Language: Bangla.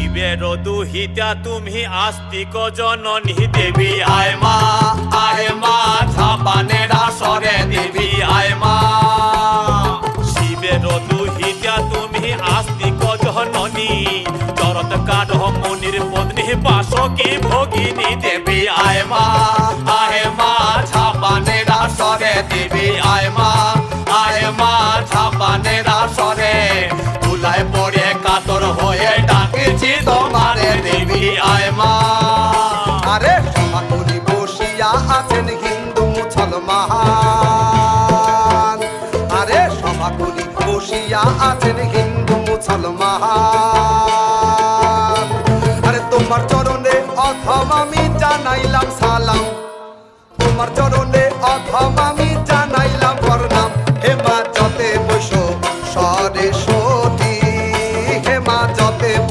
শিবের দুহিতা তুমি আস্তিক জননী দেবী আয় মা ঝাপানের আসরে দেবী আয় মা। শিবের দুহিতা তুমি আস্তিক জননী চরত কাঠ মুনির পত্নী বাসকি ভগিনী দেবী আয় মা ঝাপানের আসরে দেবী আয় মা ঝাপানের আসরে তুলায় পড়ে কাতর হয়ে ডাকছি তোমারে দেবী আয় মা। আরে সমাকুলি বসিয়া আছেন হিন্দু মুসলমান, আরে সমাকুলি বসিয়া আছেন হিন্দু মুসলমান। আরে তোমার চরণে অথম আমি জানাইলাম সালাম, তোমার চরণে অথম আমি